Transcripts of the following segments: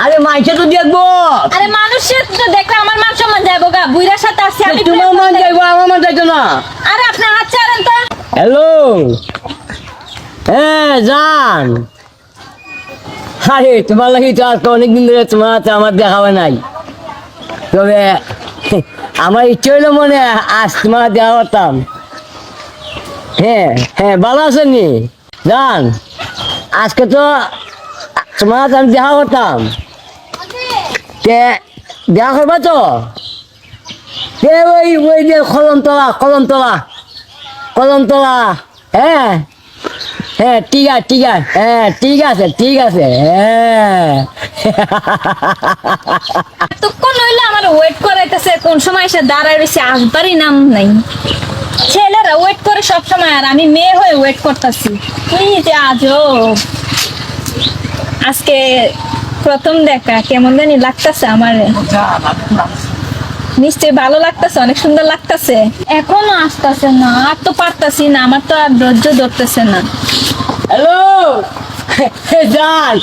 আরে মাইছে তো দেখবো। আরে মানুষের তো দেখলে আমার মান সম্মান যাইবো গা। বুইড়ার সাথে আসছি আমি। তোমার মান যাইবো, আমার মান যাইতো না। আরে আপনি হাত ছাড়েন তো। হ্যালো, হ্যাঁ জান। আরে তোমার লাগি তো আজকে অনেকদিন ধরে তোমার হাতে আমার দেখা হয় নাই। তবে আমার ইচ্ছে হইলো মনে হয় আজ তোমার দেখা করতাম। হ্যাঁ হ্যাঁ, ভালো আছেন নি জান? আজকে তো তোমার হাতে আমি দেখা করতাম। কে দেখা করবা তো? ওই ওই যে কলমতলা কলমতলা কলমতলা। হ্যাঁ হ্যাঁ, ঠিক আছে ঠিক আছে, হ্যাঁ ঠিক আছে ঠিক আছে, হ্যাঁ। এতক্ষণ হইলে আমার ওয়েট করাইতেছে, কোন সময় এসে দাঁড়ায় রয়েছে, আসবারই নাম নাই। ছেলেরা ওয়েট করে সব সময়, আর আমি মেয়ে হয়ে ওয়েট করতেছি। তুই যে আজও আজকে প্রথম দেখা, কেমন জানি লাগতেছে আমার। নিশ্চয়ই ভালো লাগতেছে, অনেক সুন্দর লাগতেছে। এখনো আসতেছে না, আর তো পারতাছি না, আমার তো আর ধৈর্য ধরতেছে না। হ্যালো জান,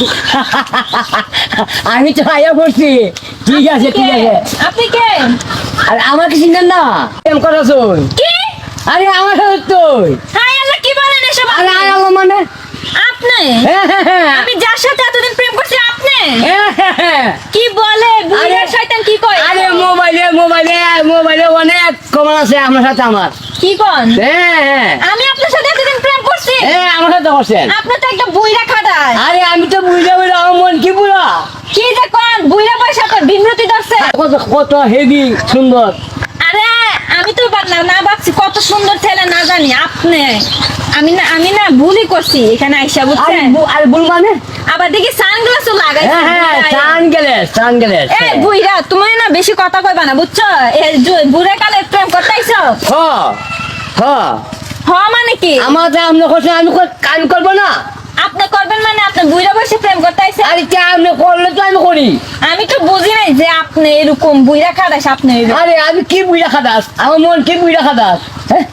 আমি তো আয়া পড়ছি। ঠিক আছে ঠিক আছে। আপনি কে? আর আমাকে চিনেন না? কেম করাছ? কি? আরে আমার সাথে তুই। হাই আল্লাহ, কি বলেন এসব? আরে আলো মানে আপনি? হ্যাঁ হ্যাঁ হ্যাঁ আমি যার সাথে এতদিন প্রেম করছি আপনি? হ্যাঁ, হ্যাঁ, হ্যাঁ। কি বলে? বুড়ির আরে- শয়তান কি কয়? আরে মোবাইলে মোবাইলে মোবাইলে অনেক কমান আছে আমার সাথে আমার। কি কোন? হ্যাঁ হ্যাঁ আমি আপনার সাথে এতদিন প্রেম করছি? হ্যাঁ, আমার সাথে করছেন। আপনি তো একটা বুইড়া খাটায়। আরে আমি তো বুঝে বুঝে আমার মন কি পুরা কি যে কোন? বুইড়া পয়সা তো বিমৃতি ধরছে। কত কত হেভি সুন্দর। আরে আমি তো না ভাবছি কত সুন্দর ছেলে, না জানি আপনি। আমি না ভুলই করছি এখানে আইসা, বুঝছেন? আর বল মানে আবার দেখি সানগ্লাসও লাগাইছে। হ্যাঁ হ্যাঁ, সান গেলে এই বুইড়া, তুমি না বেশি কথা কইবা না, বুঝছো? এই বুড়া কালে প্রেম করতেইছো? হ হ হ মানে কি? আমার যা আপনি করছেন আমি কাম করবো না। আপনি করবেন মানে আপনি বুইড়া বসে প্রেম করতেইছেন? আরে কে আপনি করলে তো আমি করি। আমি তো বুঝি নাই যে আপনি এরকম বুইড়া খাটাস। আপনি আরে আমি কি বুঝা খাদাস, আমার মন কি বুঝা খাদাস। হ্যাঁ,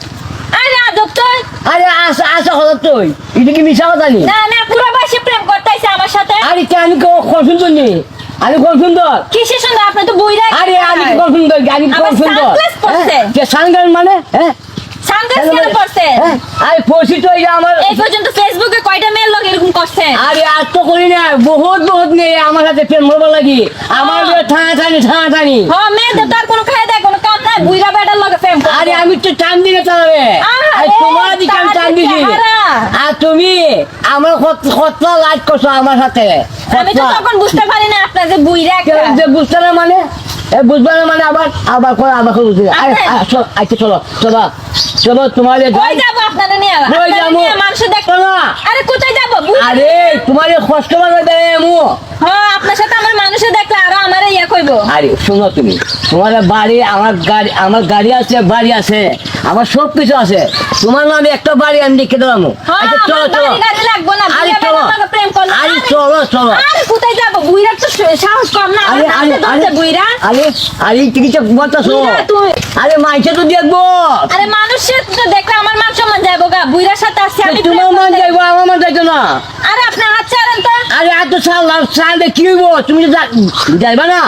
আরে আদব তো। আরে আশা আশা কথা তুই এটা কি মিশা কথা নি? না না, পুরো বসে প্রেম করতেইছে আমার সাথে। আরে কে আমি কোন সুন্দর নি? আমি কোন সুন্দর? কিসের সঙ্গে? আপনি তো বুইড়া। আরে আমি কোন সুন্দর, আমি কোন আবার সুন্দর? sunglass পরছে। কে সানগ্লাস মানে? হ্যাঁ সানগ্লাস কেন পরছে? হ্যাঁ, আরে পড়ছি তো এটা আমার। এই পর্যন্ত ফেসবুকে কয়টা মেয়ের লোক এরকম করছেন? আরে আর তো করি না, বহুত বহুত মেয়ে আমার সাথে প্রেম করবার লাগি। আমার ঠানি। হ্যাঁ, মেয়েদের তো আর কোনো খায় দেয় কোনো কাম নাই, বুইড়া বেটার লগে প্রেম করে। আরে আমি তো টান দিলে চালাবে। আর তোমার দিকে আমি টান দিছি। আর তুমি আমার কত লাইক করছো আমার সাথে। আমি তো তখন বুঝতে পারি না আপনার যে বুইড়া কেউ একটা। যে বুঝতে না মানে, বুঝবে না মানে আবার আবার করে আবার করে বুঝবে। আচ্ছা চলো চলো চলো, তোমার কই যাবো আপনারা নিয়ে? কই আপনারা যাবো? নিয়ে মানুষ দেখো না। আরে কোথায় যাবো? আরে তোমার কষ্ট মানে দেয় মু। হ্যাঁ, আপনার সাথে আমার মানুষে দেখলে আরো আমার ইয়া কইবো। আরে শোনো, তুমি তোমার বাড়ি, আমার গাড়ি আছে, বাড়ি আছে, আমার সব কিছু আছে। তোমার নামে একটা বাড়ি আমি লিখে দিলাম। হ্যাঁ, আচ্ছা চলো আমার চলো। বাড়ি গাড়ি লাগবো না, আরে বুইড়া চলো। বেটার লগে প্রেম করলে। আরে চলো চলো। আরে কোথায় যাবো? বুইড়ার তো সাহস কম না। আরে আমার নামে ধরছে বুইড়া। আরে কিছু বলতেছো? বুইড়া তুই। আরে মাইছে তো দেখবো। আরে মানুষের তো দেখলে আমার মান সম্মান যাইবো গা। বুইড়ার সাথে আসছি আমি। তোমার মান যাইবো, আমার মান যাইতো না। আরে আপনি হাত ছাড়েন তো। আরে এত সাল কি হইব? তুমি তো যাইবা না।